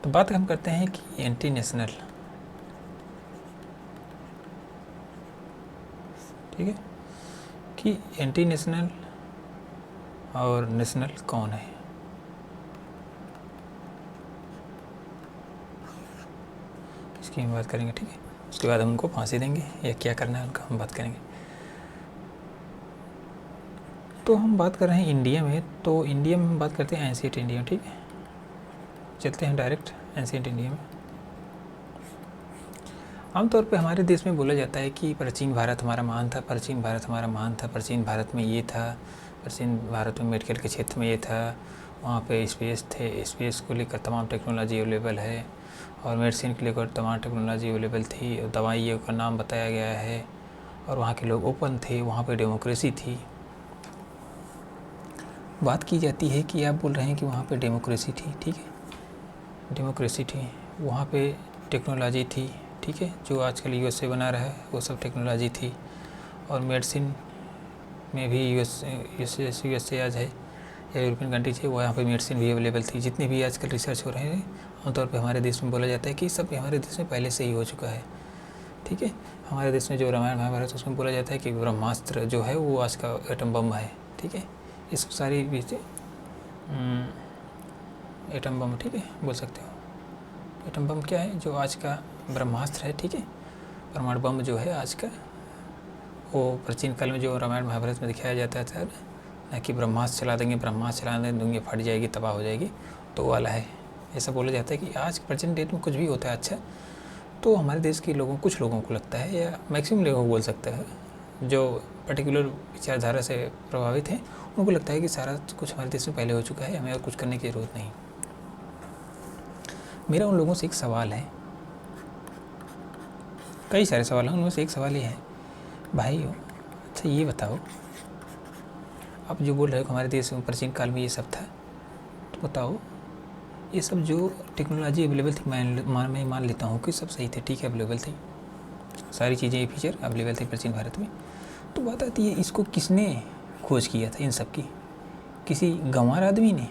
तो बात हम करते हैं कि एंटी नेशनल, ठीक है, कि एंटी नेशनल और नेशनल कौन है। इसकी हम बात करेंगे, ठीक है। उसके बाद हम उनको फांसी देंगे या क्या करना है उनका हम बात करेंगे। तो हम बात कर रहे हैं इंडिया में, तो इंडिया में हम बात करते हैं एंशिएंट इंडिया, ठीक है। चलते हैं डायरेक्ट एंशिएंट इंडिया में। आमतौर पे हमारे देश में बोला जाता है कि प्राचीन भारत हमारा महान था, प्राचीन भारत हमारा महान था, प्राचीन भारत में ये था, प्राचीन भारत में मेडिकल के क्षेत्र में ये था, वहाँ पे स्पेस थे, स्पेस को लेकर तमाम टेक्नोलॉजी अवेलेबल है, और मेडिसिन को लेकर तमाम टेक्नोलॉजी अवेलेबल थी, और दवाइयों का नाम बताया गया है, और वहाँ के लोग ओपन थे, वहाँ पे डेमोक्रेसी थी। बात की जाती है कि आप बोल रहे हैं कि वहाँ पे डेमोक्रेसी थी, ठीक है, डेमोक्रेसी थी, वहाँ पे टेक्नोलॉजी थी, ठीक है, जो आजकल यूएसए बना रहा है वो सब टेक्नोलॉजी थी, और मेडिसिन में भी यूएसए आज है या यूरोपियन कंट्रीज है, वहाँ पे मेडिसिन भी अवेलेबल थी। जितने भी आजकल रिसर्च हो रहे हैं आमतौर पे हमारे देश में बोला जाता है कि सब हमारे देश में पहले से ही हो चुका है, ठीक है। हमारे देश में जो रामायण महाभारत उसमें बोला जाता है कि ब्रह्मास्त्र जो है वो आज का एटम बम है, ठीक है। इस सारी चीज़ें एटम बम, ठीक है, बोल सकते हो। एटम बम क्या है? जो आज का ब्रह्मास्त्र है, ठीक है। परमाणु बम जो है आज का, वो प्राचीन काल में जो रामायण महाभारत में दिखाया जाता था ना, कि ब्रह्मास्त्र चला देंगे, ब्रह्मास्त्र चला देंगे, दुनिया फट जाएगी, तबाह हो जाएगी, तो वाला है। ऐसा बोला जाता है कि आज प्रेजेंट डेट में कुछ भी होता है अच्छा, तो हमारे देश के लोगों, कुछ लोगों को लगता है, या मैक्सिमम लोगों को बोल सकता है, जो पर्टिकुलर विचारधारा से प्रभावित हैं, उनको लगता है कि सारा कुछ हमारे देश में पहले हो चुका है, हमें और कुछ करने की ज़रूरत नहीं। मेरा उन लोगों से एक सवाल है, कई सारे सवाल हैं, उनमें से एक सवाल ये है, भाई अच्छा ये बताओ, आप जो बोल रहे हो हमारे देश में प्राचीन काल में ये सब था, तो बताओ ये सब जो टेक्नोलॉजी अवेलेबल थी, मैं मान लेता हूँ कि सब सही थे, ठीक है, अवेलेबल थी, सारी चीज़ें, ये फीचर अवेलेबल थे प्राचीन भारत में। तो बात आती है, इसको किसने खोज किया था इन सब की? किसी गंवार आदमी ने,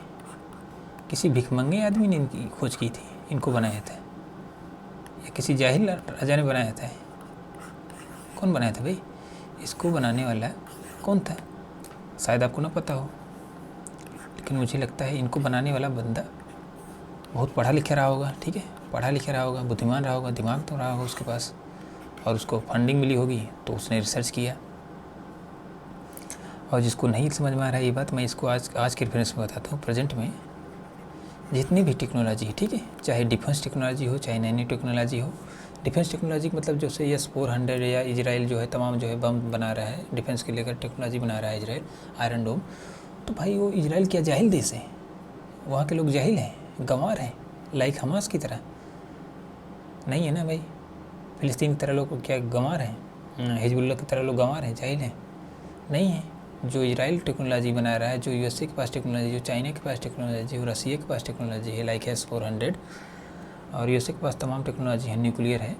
किसी भिखमंगे आदमी ने इनकी खोज की थी, इनको बनाया था, या किसी जाहिल राजा ने बनाया था? कौन बनाया था भाई? इसको बनाने वाला कौन था? शायद आपको ना पता हो, लेकिन मुझे लगता है इनको बनाने वाला बंदा बहुत पढ़ा लिखा रहा होगा, ठीक है, पढ़ा लिखा रहा होगा, बुद्धिमान रहा होगा, दिमाग तो रहा होगा उसके पास, और उसको फंडिंग मिली होगी, तो उसने रिसर्च किया। और जिसको नहीं समझ में आ रहा है ये बात, मैं इसको आज के रेफरेंस में बताता हूँ। प्रेजेंट में जितनी भी टेक्नोलॉजी है, ठीक है, चाहे डिफेंस टेक्नोलॉजी हो, चाहे नैनो टेक्नोलॉजी हो। डिफेंस टेक्नोलॉजी मतलब जैसे S-400 या इजराइल जो है तमाम जो है बम बना रहा है, डिफेंस के लेकर टेक्नोलॉजी बना रहा है इजराइल, आयरन डोम। तो भाई वो इजराइल क्या जाहिल देश है? वहाँ के लोग जाहिल हैं, गंवार हैं, लाइक हमास की तरह? नहीं है ना भाई। फ़िलिस्तीन की तरह लोग क्या गंवार हैं? हिजबुल्लाह की तरह लोग गंवार हैं, जाहिल हैं? नहीं है। जो इजराइल टेक्नोलॉजी बना रहा है, जो यूएसए के पास टेक्नोलॉजी, जो चाइना के पास टेक्नोलॉजी, जो रसिया के पास टेक्नोलॉजी है लाइक S-400, और यूएसए के पास तमाम टेक्नोलॉजी है, न्यूक्लियर है,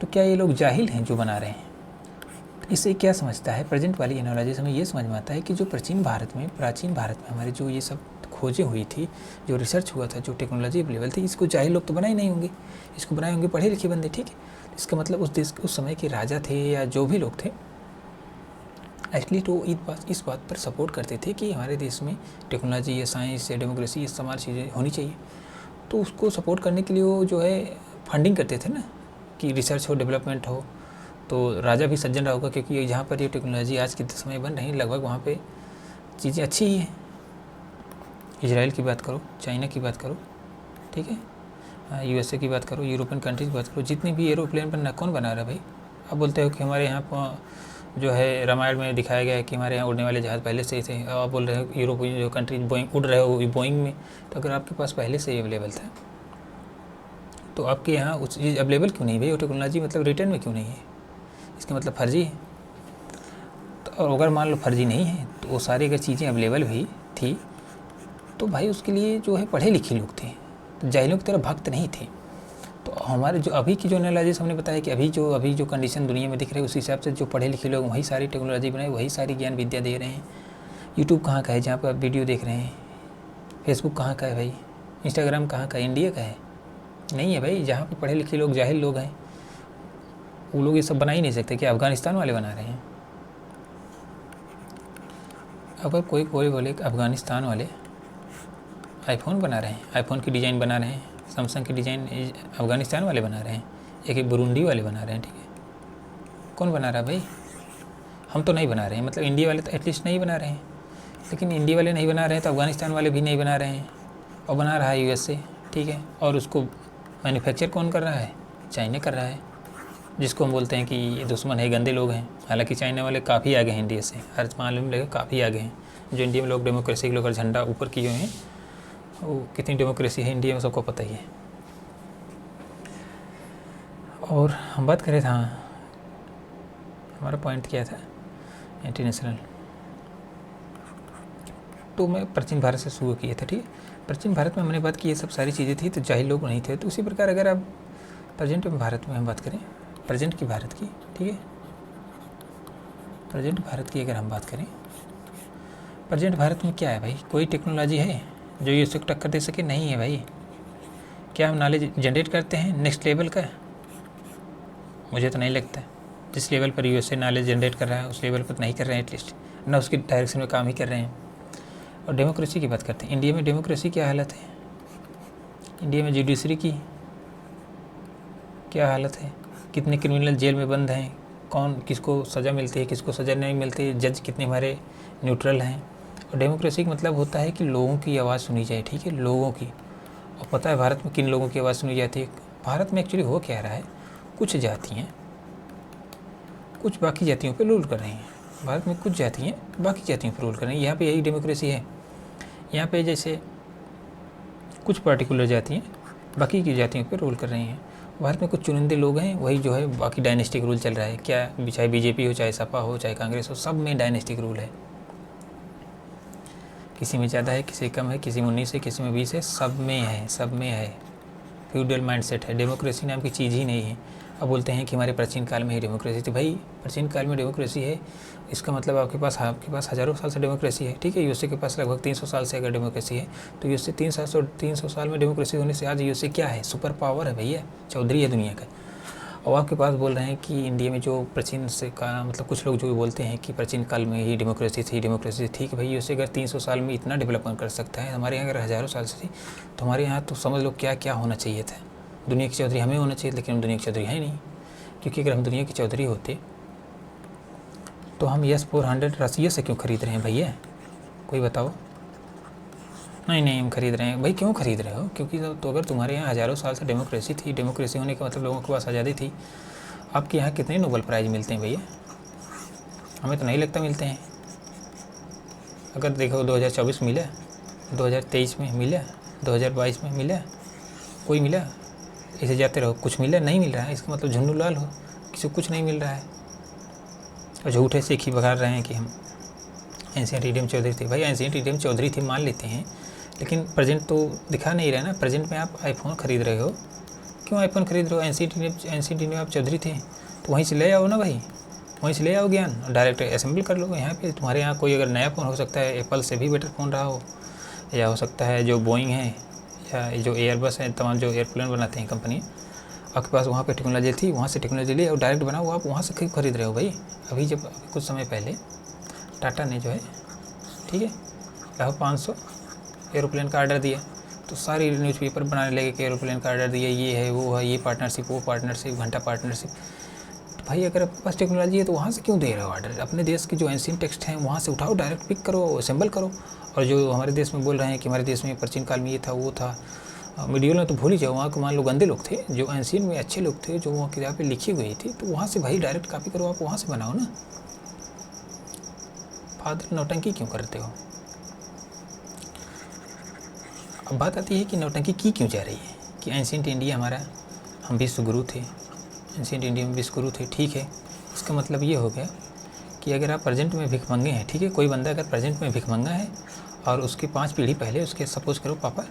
तो क्या ये लोग जाहिल हैं जो बना रहे हैं? इससे क्या समझता है प्रेजेंट वाली एनालॉजी से हमें ये समझ में आता है कि जो प्राचीन भारत में हमारे जो ये सब खोजें हुई थी, जो रिसर्च हुआ था, जो टेक्नोलॉजी अवेलेबल थी, इसको जाहिल लोग तो बनाए नहीं होंगे, इसको बनाए होंगे पढ़े लिखे बंदे, ठीक है। इसका मतलब उस देश उस समय के राजा थे या जो भी लोग थे, एक्चुअली तो इस बात पर सपोर्ट करते थे कि हमारे देश में टेक्नोलॉजी या साइंस या डेमोक्रेसी, ये तमाम चीज़ें होनी चाहिए। तो उसको सपोर्ट करने के लिए वो जो है फंडिंग करते थे ना, कि रिसर्च हो, डेवलपमेंट हो। तो राजा भी सज्जन रहा होगा, क्योंकि जहाँ पर ये टेक्नोलॉजी आज के समय बन रही है, लगभग वहाँ पे चीज़ें अच्छी ही हैं। इजराइल की बात करो, चाइना की बात करो, ठीक है, यूएसए की बात करो, यूरोपियन कंट्रीज की बात करो, जितने भी एरोप्लेन बनना कौन बना रहा है भाई? आप बोलते हो कि हमारे यहाँ जो है रामायण में दिखाया गया है कि हमारे यहाँ उड़ने वाले जहाज़ पहले से ही थे। आप बोल रहे हो यूरोपियन जो कंट्रीज बोइंग उड़ रहे हो बोइंग में, तो अगर आपके पास पहले से ही अवेलेबल था, तो आपके यहाँ उस चीज़ अवेलेबल क्यों नहीं भाई? वो टेक्नोलॉजी मतलब रिटर्न में क्यों नहीं है? इसका मतलब फर्जी है। तो अगर मान लो फर्जी नहीं है, तो वो सारी अगर चीज़ें अवेलेबल भी थी, तो भाई उसके लिए जो है पढ़े लिखे लोग थे, तो जाहिलों की तरह भक्त नहीं थे। तो हमारे जो अभी की जो एनालिसिस हमने बताया कि अभी जो कंडीशन दुनिया में दिख रही है, उस हिसाब से जो पढ़े लिखे लोग वही सारी टेक्नोलॉजी बनाए, वही सारी ज्ञान विद्या दे रहे हैं। यूट्यूब कहाँ का है जहाँ पर आप वीडियो देख रहे हैं? फेसबुक कहाँ का है भाई? इंस्टाग्राम कहाँ का है? इंडिया का है? नहीं है भाई। जहाँ पे पढ़े लिखे लोग, जाहिल लोग हैं, वो लोग ये सब बना ही नहीं सकते। क्या अफ़गानिस्तान वाले बना रहे हैं? अगर कोई बोले कि अफ़गानिस्तान वाले आईफ़ोन बना रहे हैं, आईफ़ोन की डिज़ाइन बना रहे हैं, सैमसंग की डिज़ाइन अफ़गानिस्तान वाले बना रहे हैं, एक बुरुंडी वाले बना रहे हैं, ठीक है, कौन बना रहा है भाई? हम तो नहीं बना रहे हैं, मतलब इंडिया वाले तो एटलीस्ट नहीं बना रहे हैं। लेकिन इंडिया वाले नहीं बना रहे हैं तो अफ़गानिस्तान वाले भी नहीं बना रहे हैं, और बना रहा है यूएसए, ठीक है। और उसको मैन्युफैक्चर कौन कर रहा है? चाइना कर रहा है, जिसको हम बोलते हैं कि ये दुश्मन है, गंदे लोग हैं। हालांकि चाइना वाले काफ़ी आगे हैं इंडिया से, हर मालूम लगे काफ़ी आगे हैं। जो इंडिया में लोग डेमोक्रेसी के लोग झंडा ऊपर किए हुए हैं, वो कितनी डेमोक्रेसी है इंडिया में सबको पता ही है। और हम बात करें था, हमारा पॉइंट क्या था? इंटरनेशनल। तो मैं प्राचीन भारत से शुरू किया था, ठीक है। प्राचीन भारत में हमने बात की ये सब सारी चीज़ें थी, तो जाहिल लोग नहीं थे। तो उसी प्रकार अगर आप प्रेजेंट में भारत में हम बात करें, प्रेजेंट की भारत की, ठीक है, प्रेजेंट भारत की अगर हम बात करें, प्रेजेंट भारत में क्या है भाई? कोई टेक्नोलॉजी है जो ये उससे टक्कर दे सके? नहीं है भाई। क्या हम नॉलेज जनरेट करते हैं नेक्स्ट लेवल का? मुझे तो नहीं लगता। जिस लेवल पर यूएसए नॉलेज जनरेट कर रहा है उस लेवल पर नहीं कर रहे हैं, एटलीस्ट ना उसकी डायरेक्शन में काम ही कर रहे हैं। और डेमोक्रेसी की बात करते हैं, इंडिया में डेमोक्रेसी क्या हालत है? इंडिया में जुडिशरी की क्या हालत है? कितने क्रिमिनल जेल में बंद हैं, कौन किसको सज़ा मिलती है, किसको सज़ा नहीं मिलती है, जज कितने हमारे न्यूट्रल हैं। और डेमोक्रेसी का मतलब होता है कि लोगों की आवाज़ सुनी जाए, ठीक है, लोगों की। और पता है भारत में किन लोगों की आवाज़ सुनी जाती है? भारत में एक्चुअली हो क्या रहा है, कुछ जातियाँ कुछ बाकी जातियों पे रूल कर रही हैं। भारत में कुछ जातियाँ बाकी जातियों पर रूल कर रही हैं। यहाँ पे यही डेमोक्रेसी है। यहाँ पे जैसे कुछ पार्टिकुलर जातियाँ बाकी की जातियों पे रूल कर रही हैं। भारत में कुछ चुनिंदे लोग हैं, वही जो है बाकी डायनेस्टिक रूल चल रहा है। क्या, चाहे बीजेपी हो, चाहे सपा हो, चाहे कांग्रेस हो, सब में डायनेस्टिक रूल है। किसी में ज़्यादा है, किसी कम है, किसी में 19 है, किसी में 20 है, सब में है, सब में है। फ्यूडल माइंडसेट है, डेमोक्रेसी नाम की चीज़ ही नहीं है। अब बोलते हैं कि हमारे प्राचीन काल में ही डेमोक्रेसी थी। भाई प्राचीन काल में डेमोक्रेसी है, इसका मतलब आपके पास हज़ारों साल से डेमोक्रेसी है, ठीक है। यूएसए के पास लगभग 300 साल से अगर डेमोक्रेसी है, तो यूएसए 300 साल में डेमोक्रेसी होने से आज यूएसए क्या है? सुपर पावर है भैया, चौधरी है दुनिया का। और आपके पास बोल रहे हैं कि इंडिया में जो प्राचीन से का मतलब कुछ लोग जो बोलते हैं कि प्राचीन काल में ही डेमोक्रेसी थी, डेमोक्रेसी ठीक है भाई। यूएसए अगर 300 साल में इतना डेवलपमेंट कर सकता है, हमारे यहाँ अगर हज़ारों साल से थी, तो हमारे यहाँ तो समझ लो क्या क्या होना चाहिए था। दुनिया की चौधरी हमें होना चाहिए, लेकिन हम दुनिया की चौधरी है नहीं। क्योंकि अगर हम दुनिया की चौधरी होते तो हम S-400 रसिया से क्यों खरीद रहे हैं भैया? कोई बताओ। नहीं हम खरीद रहे हैं भाई। क्यों खरीद रहे हो? क्योंकि तो अगर तुम्हारे यहाँ हज़ारों साल से डेमोक्रेसी थी, डेमोक्रेसी होने का मतलब लोगों के पास आज़ादी थी। आपके यहाँ कितने नोबेल प्राइज़ मिलते हैं भैया? हमें तो नहीं लगता मिलते हैं। अगर देखो 2024 मिला, 2023 में मिला, 2022 में मिला, कोई मिला? ऐसे जाते रहो, कुछ मिला नहीं मिल रहा है, इसका मतलब झुंडू लाल हो, किसी को कुछ नहीं मिल रहा है। और झूठे से ही बघार रहे हैं कि हम एंशिएंट ईडीएम चौधरी थे। भाई एंशिएंट ईडीएम चौधरी थे मान लेते हैं, लेकिन प्रेजेंट तो दिखा नहीं रहा ना। प्रेजेंट में आप आईफोन खरीद रहे हो, क्यों आईफोन खरीद रहे हो? एंशिएंट ईडीएम आप चौधरी थे तो वहीं से ले आओ ना भाई, वहीं से ले आओ ज्ञान और डायरेक्ट असेंबल कर लो यहाँ पे। तुम्हारे यहाँ कोई अगर नया फ़ोन हो सकता है एप्पल से भी बेटर फ़ोन रहा हो, या हो सकता है जो बोइंग है या जो एयरबस है, तमाम जो एयरप्लेन बनाते हैं कंपनी, आपके पास वहाँ पे टेक्नोलॉजी थी, वहाँ से टेक्नोलॉजी ले और डायरेक्ट बनाओ, आप वहाँ से खरीद रहे हो भाई। अभी जब कुछ समय पहले टाटा ने जो है, ठीक है, लगभग 500 एरोप्लेन का आर्डर दिया, तो सारी न्यूज़पेपर बनाने लगे कि एरोप्लेन का आर्डर दिया, ये है वो है, ये पार्टनरशिप वो पार्टनरशिप, घंटा पार्टनरशिप। तो भाई अगर आपके पास टेक्नोलॉजी है तो वहाँ से क्यों दे रहे हो ऑर्डर? अपने देश के जो एंशिएंट टेक्स्ट हैं वहाँ से उठाओ, डायरेक्ट पिक करो, असेंबल करो। और जो हमारे देश में बोल रहे हैं कि हमारे देश में प्राचीन काल में ये था वो था, मीडियल में तो भूल ही जाओ। वहाँ के मान लो गंदे लोग थे, जो एंशिएंट में अच्छे लोग थे, जो वहाँ किताब पे लिखी हुई थी, तो वहाँ से भाई डायरेक्ट कॉपी करो, आप वहाँ से बनाओ ना। फादर नौटंकी क्यों करते हो? अब बात आती है कि नौटंकी की क्यों जा रही है कि एंशिएंट इंडिया हमारा, हम विश्व गुरु थे, एंशिएंट इंडिया में विश्व गुरु थे, ठीक है। इसका मतलब ये हो गया कि अगर आप प्रेजेंट में भिखमंगे हैं, ठीक है, कोई बंदा अगर प्रेजेंट में भिखमंगा है और उसकी 5 पीढ़ी पहले उसके सपोज करो पापा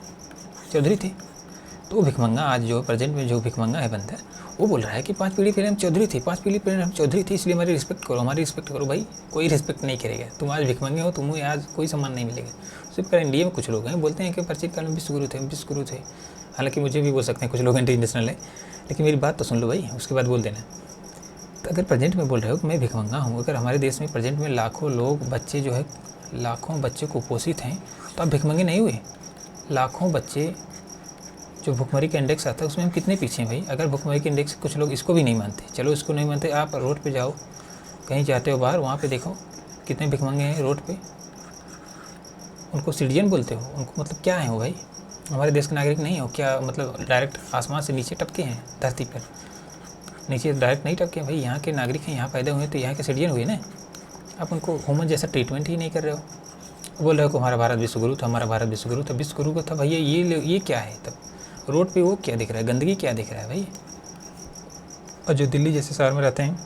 चौधरी थे, तो वो भिखमंगा आज जो प्रेजेंट में जो भिखमंगा है बंदा, वो बोल रहा है कि 5 पीढ़ी पहले हम चौधरी थे, 5 पीढ़ी पहले हम चौधरी थे, इसलिए हमारी रिस्पेक्ट करो, हमारी रिस्पेक्ट करो। भाई कोई रिस्पेक्ट नहीं करेगा, तुम आज भिखमंगे हो, तुम्हें आज कोई सम्मान नहीं मिलेगा। सिर्फ कर इंडिया में कुछ लोग हैं बोलते हैं कि प्राचीन काल में विश्वगुरु थे, विश्वगुरु थे। हालांकि मुझे भी बोल सकते हैं, कुछ लोग इंटरनेशनल है, लेकिन मेरी बात तो सुन लो भाई, उसके बाद बोल देना। तो अगर प्रेजेंट में बोल रहे हो कि मैं भिखमंगा हूँ, अगर हमारे देश में प्रेजेंट में लाखों लोग बच्चे जो है, लाखों बच्चे कुपोषित हैं, तो आप भिखमंगे नहीं हुए। लाखों बच्चे जो भुखमरी का इंडेक्स आता है उसमें हम कितने पीछे हैं भाई। अगर भुखमरी के इंडेक्स कुछ लोग इसको भी नहीं मानते, चलो इसको नहीं मानते, आप रोड पे जाओ, कहीं जाते हो बाहर, वहाँ पे देखो कितने भिखमंगे हैं रोड पे। उनको सिटीजन बोलते हो, उनको मतलब क्या है वो भाई, हमारे देश के नागरिक नहीं हो क्या? मतलब डायरेक्ट आसमान से नीचे टपके हैं धरती पर, नीचे डायरेक्ट नहीं टपके भाई, यहाँ के नागरिक हैं, यहाँ पैदा हुए तो यहाँ के सिटीजन हुए ना। आप उनको ह्यूमन जैसा ट्रीटमेंट ही नहीं कर रहे हो। बोल रहे हो कि हमारा भारत विश्वगुरु था, हमारा भारत विश्वगुरु था, विश्वगुरु का था भैया, ये क्या है? तब रोड पे वो क्या दिख रहा है, गंदगी क्या दिख रहा है भाई? और जो दिल्ली जैसे शहर में रहते हैं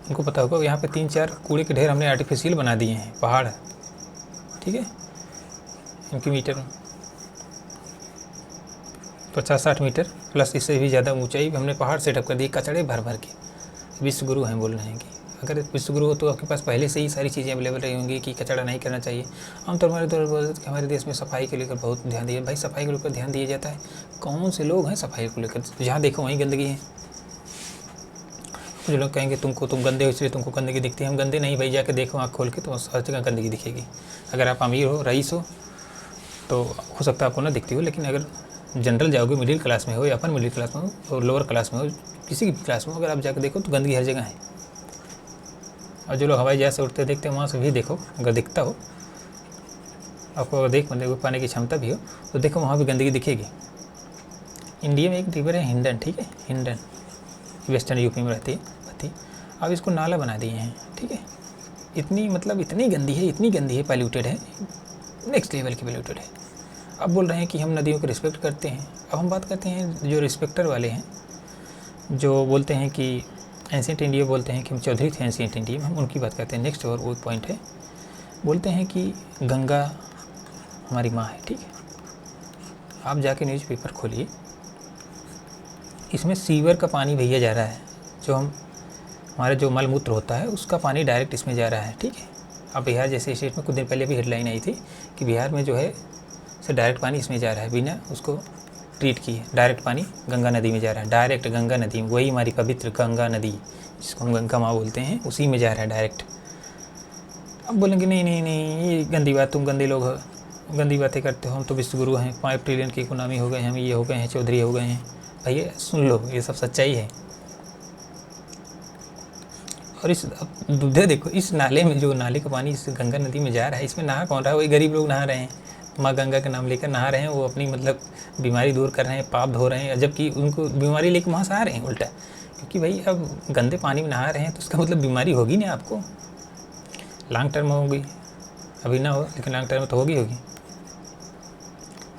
उनको पता होगा, यहाँ पे 3-4 कूड़े के ढेर हमने आर्टिफिशियल बना दिए हैं, पहाड़, ठीक है, इनकी मीटर 50-60 मीटर प्लस इससे भी ज़्यादा ऊंचाई हमने पहाड़ सेटअप कर दिए, कचड़े भर भर के। विश्वगुरु हैं बोल रहे हैं कि अगर विश्वगुरु हो तो आपके पास पहले से ही सारी चीज़ें अवेलेबल रही होंगी कि कचरा नहीं करना चाहिए। आमतौर पर बोलते कि हमारे देश में सफाई को लेकर बहुत ध्यान दिया। भाई सफाई को लेकर ध्यान दिया जाता है, कौन से लोग हैं सफाई को लेकर? जहाँ देखो वहीं गंदगी है। कुछ लोग कहेंगे तुम गंदे हो इसलिए तुमको गंदगी दिखती है। हम गंदे नहीं भाई, जाके देखो आँख खोल के, तो हर जगह गंदगी दिखेगी। अगर आप अमीर हो, रईस हो, तो हो सकता है आपको ना दिखती हो, लेकिन अगर जनरल जाओगे, मिडिल क्लास में हो या अपर मिडिल क्लास में हो और लोअर क्लास में हो, किसी भी क्लास में हो, अगर आप जाकर देखो तो गंदगी हर जगह है। और जो लोग हवाई जहाज से उड़ते देखते हैं वहाँ से भी देखो, अगर दिखता हो आपको, अगर देख पाने की क्षमता भी हो तो देखो वहाँ भी गंदगी दिखेगी। इंडिया में एक रिवर है हिंडन, ठीक है, हिंडन वेस्टर्न यूपी में रहती है। अब इसको नाला बना दिए हैं, ठीक है। इतनी गंदी है, पॉल्यूटेड है, नेक्स्ट लेवल की पॉल्यूटेड है। अब बोल रहे हैं कि हम नदियों को रिस्पेक्ट करते हैं। अब हम बात करते हैं जो रिस्पेक्टर वाले हैं, जो बोलते हैं कि एंशिएंट इंडिया, बोलते हैं कि हम चौधरी थे एंशिएंट इंडिया में, हम उनकी बात करते हैं। नेक्स्ट और वो पॉइंट है, बोलते हैं कि गंगा हमारी माँ है, ठीक है। आप जाके न्यूज़पेपर खोलिए, इसमें सीवर का पानी भैया जा रहा है, जो हमारे जो मल मूत्र होता है उसका पानी डायरेक्ट इसमें जा रहा है, ठीक है। अब बिहार जैसे स्टेट में कुछ दिन पहले भी हेडलाइन आई थी कि बिहार में जो है से डायरेक्ट पानी इसमें जा रहा है, बिना उसको ट्रीट किए डायरेक्ट पानी गंगा नदी में जा रहा है, डायरेक्ट गंगा नदी में, वही हमारी पवित्र गंगा नदी जिसको हम गंगा माँ बोलते हैं, उसी में जा रहा है डायरेक्ट। अब बोलेंगे नहीं, ये गंदी बात, तुम गंदे लोग हो, गंदी बातें करते हो, हम तो विश्वगुरु हैं, 5 ट्रिलियन की इकोनॉमी हो गए, हम ये हो गए हैं, चौधरी हो गए हैं। भैया सुन लो, ये सब सच्चाई है। और इस दुधे देखो, इस नाले में, जो नाले का पानी इस गंगा नदी में जा रहा है, इसमें नहा कौन रहा है? वही गरीब लोग नहा रहे हैं, माँ गंगा का नाम लेकर नहा रहे हैं। वो अपनी मतलब बीमारी दूर कर रहे हैं, पाप धो रहे हैं, जबकि उनको बीमारी लेकर वहाँ से आ रहे हैं उल्टा। क्योंकि भाई अब गंदे पानी में नहा रहे हैं तो उसका मतलब बीमारी होगी ना आपको, लॉन्ग टर्म होगी, अभी ना हो लेकिन लॉन्ग टर्म में तो होगी।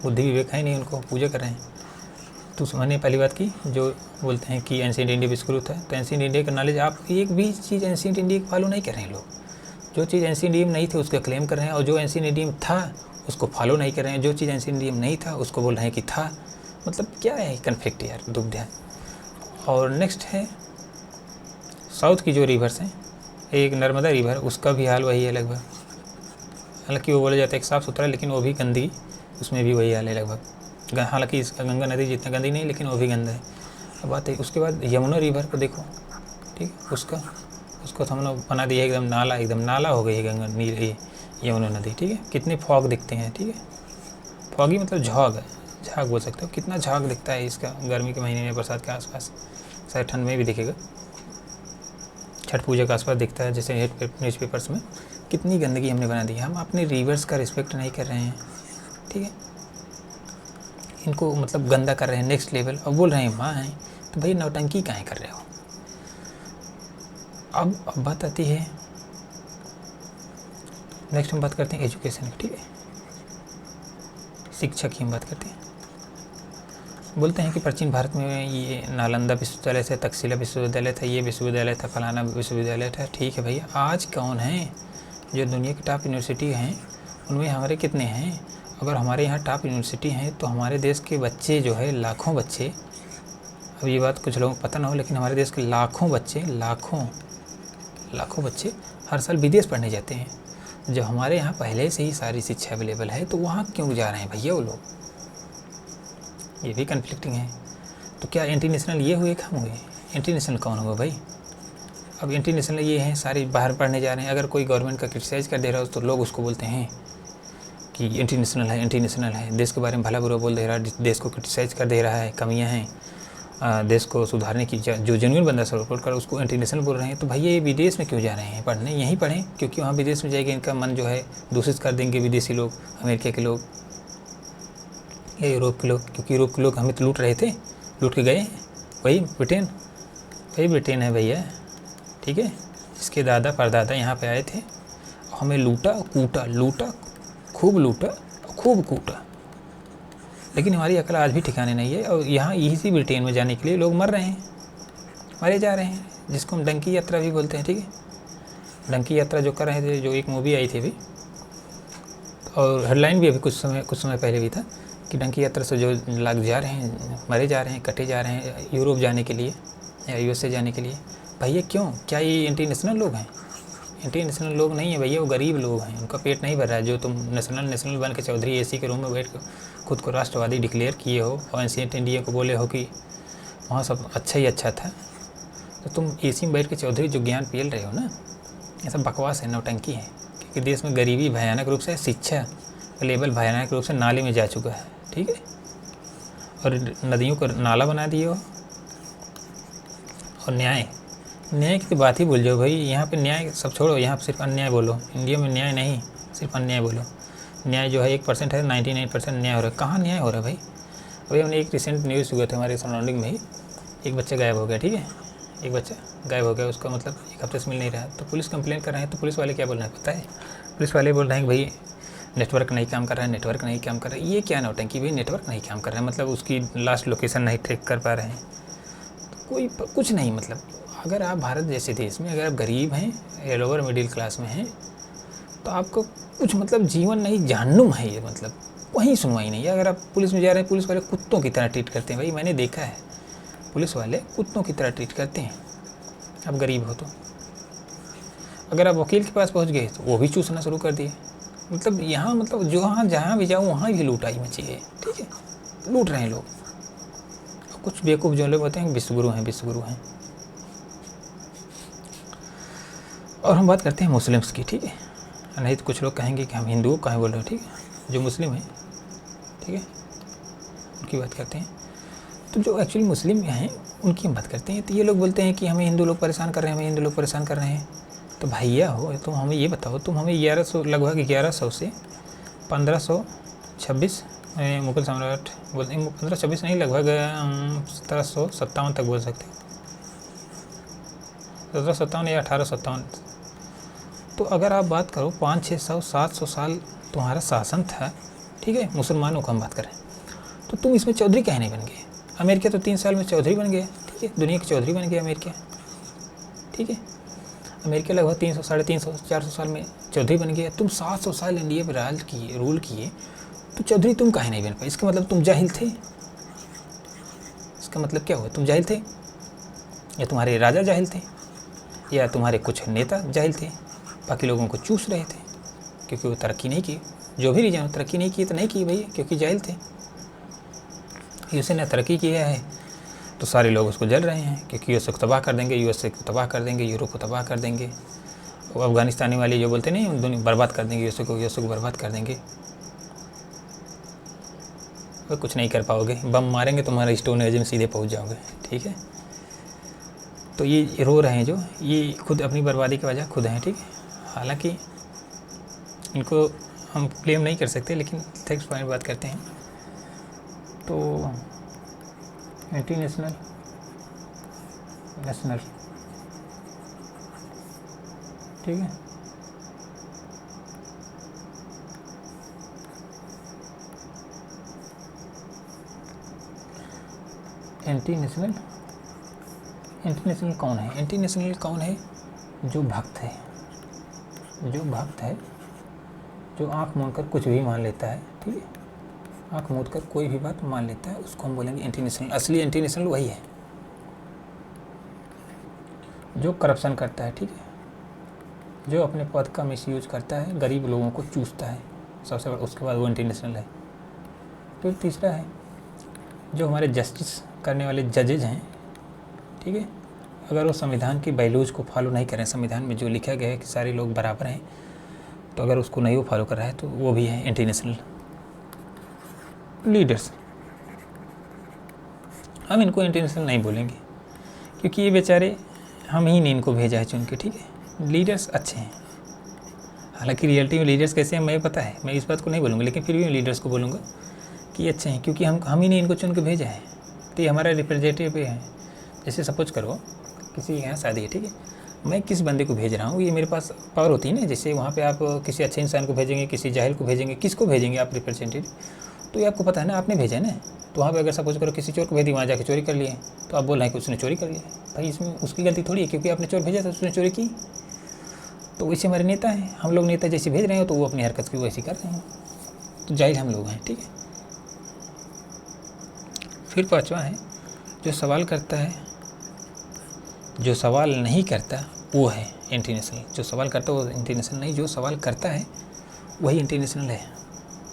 बुद्धि विवेक है नहीं, उनको पूजा कर रहे हैं। तो मैंने पहली बात की, जो बोलते हैं कि एंशिएंट इंडिया विश्वगुरु था, तो एंशिएंट इंडिया का नॉलेज, आप एक भी चीज़ एंशिएंट इंडिया की फॉलो नहीं कर रहे हैं लोग। जो चीज़ एंशिएंट इंडिया में नहीं थी उसका क्लेम कर रहे हैं, और जो एंशिएंट इंडिया में था उसको फॉलो नहीं कर रहे हैं। जो चीज़ एंशिएंट इंडिया में नहीं था उसको बोल रहे हैं कि था। मतलब क्या है कन्फ्लिक्ट यार, दुख है। और नेक्स्ट है साउथ की जो रिवर्स हैं, एक नर्मदा रिवर, उसका भी हाल वही है लगभग। हालांकि वो बोला जाता है एक साफ़ सुथरा, लेकिन वो भी गंदगी, उसमें भी वही हाल है लगभग। हालांकि इसका गंगा नदी जितना गंदी नहीं, लेकिन वो भी गंदा है। अब बात है उसके बाद यमुना रिवर को देखो, ठीक, उसको तो हम लोग बना दिया एकदम नाला हो गई है गंगा नीर यमुना नदी, ठीक है। कितने फॉग दिखते हैं, ठीक है। फॉगी मतलब झाग बोल सकते हो। कितना झाग दिखता है इसका गर्मी के महीने में, बरसात के आसपास, शायद ठंड में भी दिखेगा, छठ पूजा के आसपास दिखता है, जैसे न्यूज़पेपर्स में। कितनी गंदगी हमने बना दी है। हम अपने रिवर्स का रिस्पेक्ट नहीं कर रहे हैं, ठीक है। इनको मतलब गंदा कर रहे हैं नेक्स्ट लेवल, और बोल रहे हैं माँ हैं, तो भाई नौटंकी काहे कर रहे हो? अब बात आती है, नेक्स्ट हम बात करते हैं एजुकेशन की, ठीक है, शिक्षा की हम बात करते हैं। बोलते हैं कि प्राचीन भारत में ये नालंदा विश्वविद्यालय था, तक्षशिला विश्वविद्यालय था, ये विश्वविद्यालय था, फलाना विश्वविद्यालय था, ठीक है भैया। आज कौन है जो दुनिया की टॉप यूनिवर्सिटी हैं उनमें हमारे कितने हैं? अगर हमारे यहाँ टॉप यूनिवर्सिटी हैं तो हमारे देश के बच्चे जो है लाखों बच्चे, अब ये बात कुछ लोगों को पता ना हो, लेकिन हमारे देश के लाखों बच्चे हर साल विदेश पढ़ने जाते हैं। जब हमारे यहाँ पहले से ही सारी शिक्षा अवेलेबल है तो वहाँ क्यों जा रहे हैं भैया वो लोग? ये भी कन्फ्लिक्टिंग है। तो क्या इंटरनेशनल ये हुए, हम हुए? इंटरनेशनल कौन हुआ भाई? अब इंटरनेशनल ये हैं सारी बाहर पढ़ने जा रहे हैं। अगर कोई गवर्नमेंट का क्रिटिसाइज़ कर दे रहा हो तो लोग उसको बोलते हैं कि इंटरनेशनल है, देश के बारे में भला बुरा बोल दे रहा है, देश को क्रिटिसाइज़ कर दे रहा है, कमियां हैं, देश को सुधारने की जो जेन्युइन बंदा सपोर्ट कर उसको इंटरनेशनल बोल रहे हैं। तो भैया ये विदेश में क्यों जा रहे हैं पढ़ने? यहीं पढ़ें, क्योंकि वहाँ विदेश में जाएंगे इनका मन जो है दूषित कर देंगे विदेशी लोग, अमेरिका के लोग या यूरोप के लोग, क्योंकि यूरोप के लोग हमें तो लूट रहे थे, लूट के गए। वही ब्रिटेन है भैया, ठीक है, जिसके दादा परदादा यहाँ पे आए थे, हमें लूटा खूब कूटा, लेकिन हमारी अकल आज भी ठिकाने नहीं है। और यहाँ इसी ब्रिटेन में जाने के लिए लोग मरे जा रहे हैं, जिसको हम डंकी यात्रा भी बोलते हैं, ठीक है। डंकी यात्रा जो कर रहे थे, जो एक मूवी आई थी अभी, और हेडलाइन भी अभी कुछ समय पहले भी था कि डंकी यात्रा से जो लोग जा रहे हैं, मरे जा रहे हैं, कटे जा रहे हैं यूरोप जाने के लिए या यूएसए जाने के लिए। भैया क्यों? क्या ये इंटरनेशनल लोग हैं? इंटरनेशनल लोग नहीं है भैया, वो गरीब लोग हैं, उनका पेट नहीं भर रहा है। जो तुम नेशनल बन के चौधरी एसी के रूम में बैठ कर खुद को राष्ट्रवादी डिक्लेयर किए हो और एंशिएंट इंडिया को बोले हो कि वहाँ सब अच्छा ही अच्छा था, तो तुम एसी में बैठ के चौधरी जो ज्ञान पेल रहे हो ना, ये सब बकवास है, नौटंकी है। क्योंकि देश में गरीबी भयानक रूप से, शिक्षा का लेवल भयानक रूप से नाले में जा चुका है, ठीक है। और नदियों को नाला बना दिए हो। और न्याय की तो बात ही भूल जाओ भाई। यहाँ पे न्याय सब छोड़ो, यहाँ पे सिर्फ अन्याय बोलो। इंडिया में न्याय नहीं, सिर्फ अन्याय बोलो। न्याय जो है 1% है, 99% न्याय हो रहा है। कहाँ न्याय हो रहा है भाई? अभी हमने एक रिसेंट न्यूज़ हुआ था हमारे सराउंडिंग में ही, एक बच्चा गायब हो गया, ठीक है, एक बच्चा गायब हो गया, उसका मतलब 1 हफ्ते से मिल नहीं रहा। तो पुलिस कंप्लेंट कर रहे हैं, तो पुलिस वाले क्या बोल रहे हैं पता है? पुलिस वाले बोल रहे हैं कि भाई नेटवर्क नहीं काम कर रहा है। ये क्या नौटंकी भाई? नेटवर्क नहीं काम कर रहा है मतलब उसकी लास्ट लोकेशन नहीं ट्रैक कर पा रहे हैं, तो कोई कुछ नहीं। मतलब अगर आप भारत जैसे देश में अगर आप गरीब हैं या लोअर मिडिल क्लास में हैं तो आपको कुछ मतलब जीवन नहीं, जहन्नुम है ये, मतलब कहीं सुनवाई नहीं है। अगर आप पुलिस में जा रहे हैं, पुलिस वाले कुत्तों की तरह ट्रीट करते हैं भाई, मैंने देखा है, पुलिस वाले कुत्तों की तरह ट्रीट करते हैं। आप गरीब हो तो, अगर आप वकील के पास पहुंच गए तो वो भी चूसना शुरू कर दिए। मतलब यहाँ मतलब जहाँ भी जाओ वहाँ भी लूटाई मची है, ठीक है, लूट रहे हैं लोग। कुछ बेवकूफ़ जो लोग होते हैं विश्वगुरु हैं। और हम बात करते हैं मुस्लिम्स की, ठीक है। नहीं तो कुछ लोग कहेंगे कि हम हिंदुओं का बोल रहे हैं, ठीक है, जो मुस्लिम हैं, ठीक है, उनकी बात करते हैं। तो जो एक्चुअली मुस्लिम हैं उनकी हम बात करते हैं। तो ये लोग बोलते हैं कि हमें हिंदू लोग परेशान कर रहे हैं, तो भैया हो तुम हमें ये बताओ, तुम हमें 1100 लगभग 1100 से 1526 मुगल सम्राट बोलते हैं, 1526 नहीं, लगभग 1757 तक बोल सकते हो, 1757 या 1857। तो अगर आप बात करो 500-600-700 साल तुम्हारा शासन था, ठीक है, मुसलमानों को हम बात करें, तो तुम इसमें चौधरी काहे नहीं बन गए? अमेरिका तो 3 साल में चौधरी बन गया, ठीक है, दुनिया के चौधरी बन गया अमेरिका, ठीक है। अमेरिका लगभग 300, 350, 400 साल में चौधरी बन गया। तुम 700 साल इंडिया पर रूल किए, तो चौधरी तुम काहे नहीं बन पाए? इसका मतलब तुम जाहिल थे। इसका मतलब क्या हुआ? तुम जाहिल थे, या तुम्हारे राजा जाहिल थे, या तुम्हारे कुछ नेता जाहिल थे, बाकी लोगों को चूस रहे थे क्योंकि वो तरक्की नहीं की। जो भी रीजन तरक्की नहीं की तो नहीं की भैया, क्योंकि जाहिल थे। यूएसए ने तरक्की किया है तो सारे लोग उसको जल रहे हैं, क्योंकि यूएसए को तबाह कर देंगे, यूएसए को तबाह कर देंगे, यूरोप को तबाह कर देंगे। वो अफगानिस्तानी वाले जो बोलते नहीं, दुनिया बर्बाद कर देंगे, यूएसए को बर्बाद कर देंगे। वो कुछ नहीं कर पाओगे, बम मारेंगे तुम्हारा स्टोन एज में सीधे पहुंच जाओगे, ठीक है। तो ये रो रहे हैं जो, ये खुद अपनी बर्बादी की वजह खुद हैं, ठीक है। हालांकि इनको हम ब्लेम नहीं कर सकते, लेकिन नेक्स्ट पॉइंट बात करते हैं। तो इंटरनेशनल, नेशनल, ठीक है, इंटरनेशनल कौन है? इंटरनेशनल कौन है? जो भक्त है, जो आँख मूंद कर कुछ भी मान लेता है, ठीक ठीक है, आँख मूंद कर कोई भी बात मान लेता है, उसको हम बोलेंगे एंटी नेशनल। असली एंटी नेशनल वही है जो करप्शन करता है, ठीक है, जो अपने पद का मिसयूज करता है, गरीब लोगों को चूसता है, सबसे बड़ा, उसके बाद वो एंटी नेशनल है। फिर तीसरा है जो हमारे जस्टिस करने वाले जजेज हैं, ठीक है, अगर वो संविधान की वैल्यूज़ को फॉलो नहीं करें, संविधान में जो लिखा गया है कि सारे लोग बराबर हैं, तो अगर उसको नहीं वो फॉलो कर रहा है तो वो भी है एंटी नेशनल। लीडर्स, हम इनको एंटी नेशनल नहीं बोलेंगे क्योंकि ये बेचारे हम ही ने इनको भेजा है चुन के, ठीक है। लीडर्स अच्छे हैं, हालांकि रियलिटी में लीडर्स कैसे हैं मैं पता है, मैं इस बात को नहीं बोलूँगा, लेकिन फिर भी मैं लीडर्स को बोलूँगा कि अच्छे हैं क्योंकि हम ही ने इनको चुन के भेजा है, तो ये हमारा रिप्रेजेंटेटिव है। जैसे सपोज करो किसी के यहाँ शादी है, ठीक है, मैं किस बंदे को भेज रहा हूँ, ये मेरे पास पावर होती है ना। जैसे वहाँ पे आप किसी अच्छे इंसान को भेजेंगे, किसी जाहिल को भेजेंगे, किसको भेजेंगे आप रिप्रेजेंटेटिव, तो ये आपको पता है ना, आपने भेजा है ना। तो वहाँ पे अगर सपोज करो किसी चोर को भेज दी, वहाँ जाके चोरी कर लिए, तो आप बोल रहे हैं कि उसने चोरी कर लिया, भाई इसमें उसकी गलती थोड़ी है क्योंकि आपने चोर भेजा था, उसने चोरी की। तो वैसे हमारे नेता हैं, हम लोग नेता जैसे भेज रहे हो तो वो अपनी हरकत की वैसी कर रहे हैं, तो जाहिल हम लोग हैं, ठीक है। फिर पाँचवा है जो सवाल करता है, जो सवाल नहीं करता वो है एंटी नेशनल। जो सवाल करता है वो एंटी नेशनल नहीं, जो सवाल करता है वही एंटी नेशनल है।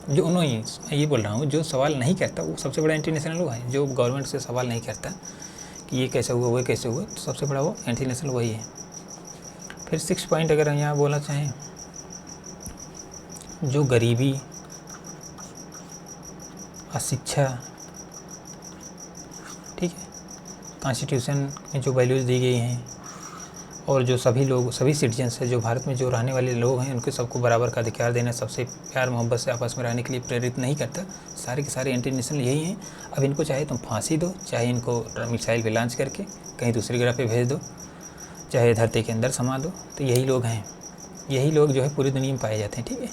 जो नहीं, मैं ये बोल रहा हूँ जो सवाल नहीं करता वो सबसे बड़ा एंटी नेशनल वो है। जो गवर्नमेंट से सवाल नहीं करता कि ये कैसे हुआ, वो कैसे हुआ, तो सबसे बड़ा वो एंटी नेशनल वही है। फिर 6 पॉइंट अगर हम यहाँ बोलना चाहें, जो गरीबी, अशिक्षा, ठीक है, कॉन्स्टिट्यूशन में जो वैल्यूज़ दी गई हैं, और जो सभी लोग, सभी सिटीजन्स हैं, जो भारत में जो रहने वाले लोग हैं, उनके सबको बराबर का अधिकार देना, सबसे प्यार मोहब्बत से आपस में रहने के लिए प्रेरित नहीं करता, सारे के सारे एंटी नेशनल यही हैं। अब इनको चाहे तुम फांसी दो, चाहे इनको मिसाइल पे लॉन्च करके कहीं दूसरी ग्रह पे भेज दो, चाहे धरती के अंदर समा दो, तो यही लोग हैं। यही लोग जो है पूरी दुनिया में पाए जाते हैं, ठीक है।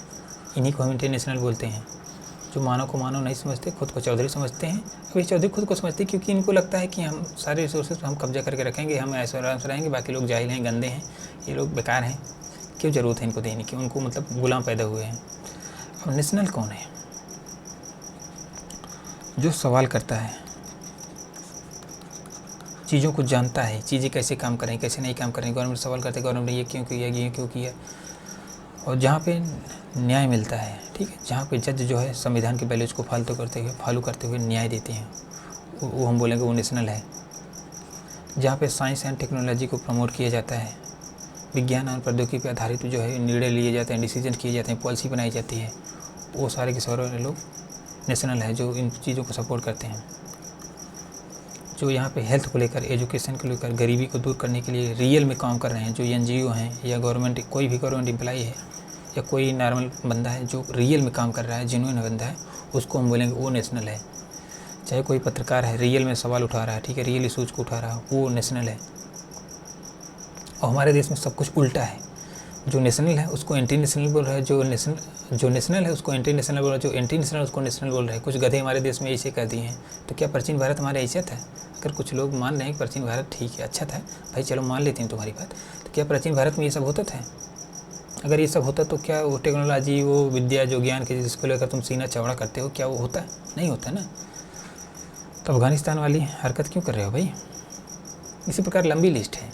इन्हीं को हम एंटी नेशनल बोलते हैं। जो मानव को मानव नहीं समझते, खुद को चौधरी समझते हैं। अब ये चौधरी खुद को समझते हैं क्योंकि इनको लगता है कि हम सारे रिसोर्सेज हम कब्जा करके रखेंगे, हम ऐसे आराम से रहेंगे, बाकी लोग जाहिल हैं, गंदे हैं, ये लोग बेकार हैं, क्यों ज़रूरत है इनको देने की, उनको मतलब गुलाम पैदा हुए हैं। अब नेशनल कौन है? जो सवाल करता है, चीज़ों को जानता है, चीज़ें कैसे काम करें, कैसे नहीं काम करें। गवर्नमेंट सवाल करते हैं, गवर्नमेंट ने ये क्यों किया, ये क्यों किया, और जहाँ पे न्याय मिलता है, ठीक है, जहाँ पे जज जो है संविधान के वैल्यूज़ को फॉलो करते हुए न्याय देते हैं, वो हम बोलेंगे वो नेशनल है। जहाँ पे साइंस एंड टेक्नोलॉजी को प्रमोट किया जाता है, विज्ञान और प्रौद्योगिकी पर आधारित जो है निर्णय लिए जाते हैं, डिसीजन किए जाते हैं, पॉलिसी बनाई जाती है, वो सारे के सारे लोग नेशनल है, जो इन चीज़ों को सपोर्ट करते हैं। जो यहाँ पे हेल्थ को लेकर, एजुकेशन को लेकर, गरीबी को दूर करने के लिए रियल में काम कर रहे हैं, जो NGO हैं या गवर्नमेंट, कोई भी गवर्नमेंट एम्प्लॉई है या कोई नॉर्मल बंदा है जो रियल में काम कर रहा है, जेन्युइन बंदा है, उसको हम बोलेंगे वो नेशनल है। चाहे कोई पत्रकार है, रियल में सवाल उठा रहा है, ठीक है, रियल इशूज़ को उठा रहा है, वो नेशनल है। और हमारे देश में सब कुछ उल्टा है। जो नेशनल है उसको एंटी नेशनल बोल रहा है, जो नेशनल है उसको एंटी नेशनल बोल रहा है, जो एंटी नेशनल है उसको नेशनल बोल रहा है। कुछ गधे हमारे देश में ऐसे कर दिए हैं। तो क्या प्राचीन भारत हमारा ऐसा था? अगर कुछ लोग मान रहे हैं कि प्राचीन भारत ठीक है, अच्छा था, भाई चलो मान लेते हैं तुम्हारी बात, तो क्या प्राचीन भारत में ये सब होता था? अगर ये सब होता तो क्या वो टेक्नोलॉजी, वो विद्या, जो ज्ञान के जिसको लेकर तुम सीना चौड़ा करते हो, क्या वो होता? नहीं होता ना। तो अफगानिस्तान वाली हरकत क्यों कर रहे हो भाई? इसी प्रकार लंबी लिस्ट है।